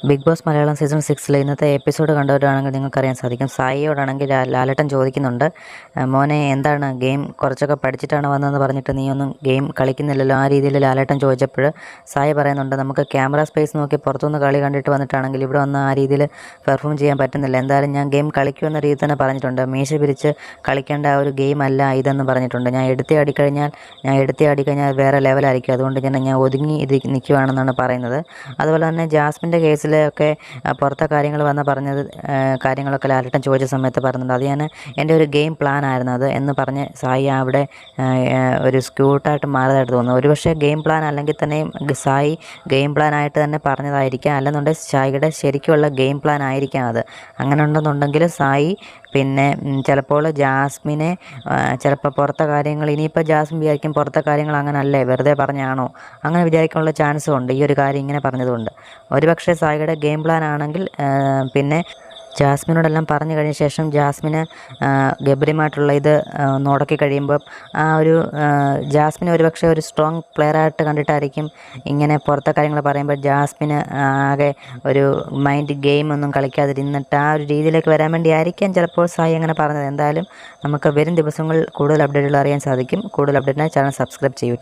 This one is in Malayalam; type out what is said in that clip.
ബിഗ് ബോസ് മലയാളം സീസൺ 6 ഇന്നത്തെ എപ്പിസോഡ് കണ്ടവരാണെങ്കിൽ നിങ്ങൾക്കറിയാൻ സാധിക്കും. സായിയോടാണെങ്കിൽ ലാലേട്ടൻ ചോദിക്കുന്നുണ്ട്, മോനെ എന്താണ് ഗെയിം കുറച്ചൊക്കെ പഠിച്ചിട്ടാണ് വന്നതെന്ന് പറഞ്ഞിട്ട് നീ ഒന്നും ഗെയിം കളിക്കുന്നില്ലല്ലോ. ആ രീതിയിൽ ലാലേട്ടൻ ചോദിച്ചപ്പോൾ സായി പറയുന്നുണ്ട്, നമുക്ക് ക്യാമറ സ്പേസ് നോക്കി പുറത്തുനിന്ന് കളി കണ്ടിട്ട് വന്നിട്ടാണെങ്കിൽ ഇവിടെ വന്ന് ആ രീതിയിൽ പെർഫോം ചെയ്യാൻ പറ്റുന്നില്ല. എന്തായാലും ഞാൻ ഗെയിം കളിക്കുമെന്ന രീതിയിൽ തന്നെ പറഞ്ഞിട്ടുണ്ട്. മീശ പിരിച്ച് കളിക്കേണ്ട ആ ഒരു ഗെയിം അല്ല ഇതെന്ന് പറഞ്ഞിട്ടുണ്ട്. ഞാൻ എടുത്തി ആടിക്കഴിഞ്ഞാൽ വേറെ ലെവലായിരിക്കും. അതുകൊണ്ട് ഞാൻ ഒതുങ്ങി നിൽക്കുവാണെന്നാണ് പറയുന്നത്. അതുപോലെ തന്നെ ജാസ്മിൻ്റെ കേസിലൊക്കെ പുറത്തെ കാര്യങ്ങൾ പറഞ്ഞത് കാര്യങ്ങളൊക്കെ ലാലേട്ടൻ ചോദിച്ച സമയത്ത് പറയുന്നുണ്ട്, അത് എൻ്റെ ഒരു ഗെയിം പ്ലാൻ ആയിരുന്നു അത് എന്ന് പറഞ്ഞ് സായി അവിടെ ഒരു സ്ക്യൂട്ടായിട്ട് മാറിയതായിട്ട് തോന്നുന്നു. ഒരുപക്ഷെ ഗെയിം പ്ലാൻ അല്ലെങ്കിൽ തന്നെയും സായി ഗെയിം പ്ലാൻ ആയിട്ട് തന്നെ പറഞ്ഞതായിരിക്കാം, അല്ലെന്നുണ്ടെങ്കിൽ സായിയുടെ ശരിക്കുള്ള ഗെയിം പ്ലാൻ ആയിരിക്കാം അത്. അങ്ങനെ ഉണ്ടെന്നുണ്ടെങ്കിൽ സായി പിന്നെ ചിലപ്പോൾ ജാസ്മിനെ ചിലപ്പോൾ പുറത്തെ കാര്യങ്ങൾ ഇനിയിപ്പോൾ ജാസ്മിൻ വിചാരിക്കും പുറത്തെ കാര്യങ്ങൾ അങ്ങനല്ലേ വെറുതെ പറഞ്ഞാണോ, അങ്ങനെ വിചാരിക്കാനുള്ള ചാൻസും ഉണ്ട് ഈ ഒരു കാര്യം ഇങ്ങനെ പറഞ്ഞതുകൊണ്ട്. ഒരുപക്ഷെ സായിയുടെ ഗെയിം പ്ലാൻ ആണെങ്കിൽ പിന്നെ ജാസ്മിനോടെല്ലാം പറഞ്ഞു കഴിഞ്ഞ ശേഷം ജാസ്മിന് ഗബ്രിയുമായിട്ടുള്ള ഇത് നോടക്കി കഴിയുമ്പോൾ ആ ഒരു ജാസ്മിനെ ഒരുപക്ഷെ ഒരു സ്ട്രോങ് പ്ലെയറായിട്ട് കണ്ടിട്ടായിരിക്കും ഇങ്ങനെ പുറത്തെ കാര്യങ്ങൾ പറയുമ്പോൾ ജാസ്മിന് ആകെ ഒരു മൈൻഡ് ഗെയിം ഒന്നും കളിക്കാതിരുന്നിട്ട് ആ ഒരു രീതിയിലേക്ക് വരാൻ വേണ്ടി ആയിരിക്കാം ചിലപ്പോൾ സായി അങ്ങനെ പറഞ്ഞത്. എന്തായാലും നമുക്ക് വരും ദിവസങ്ങളിൽ കൂടുതൽ അപ്ഡേറ്റുകൾ അറിയാൻ സാധിക്കും. കൂടുതൽ അപ്ഡേറ്റിനായി ചാനൽ സബ്സ്ക്രൈബ് ചെയ്യൂ.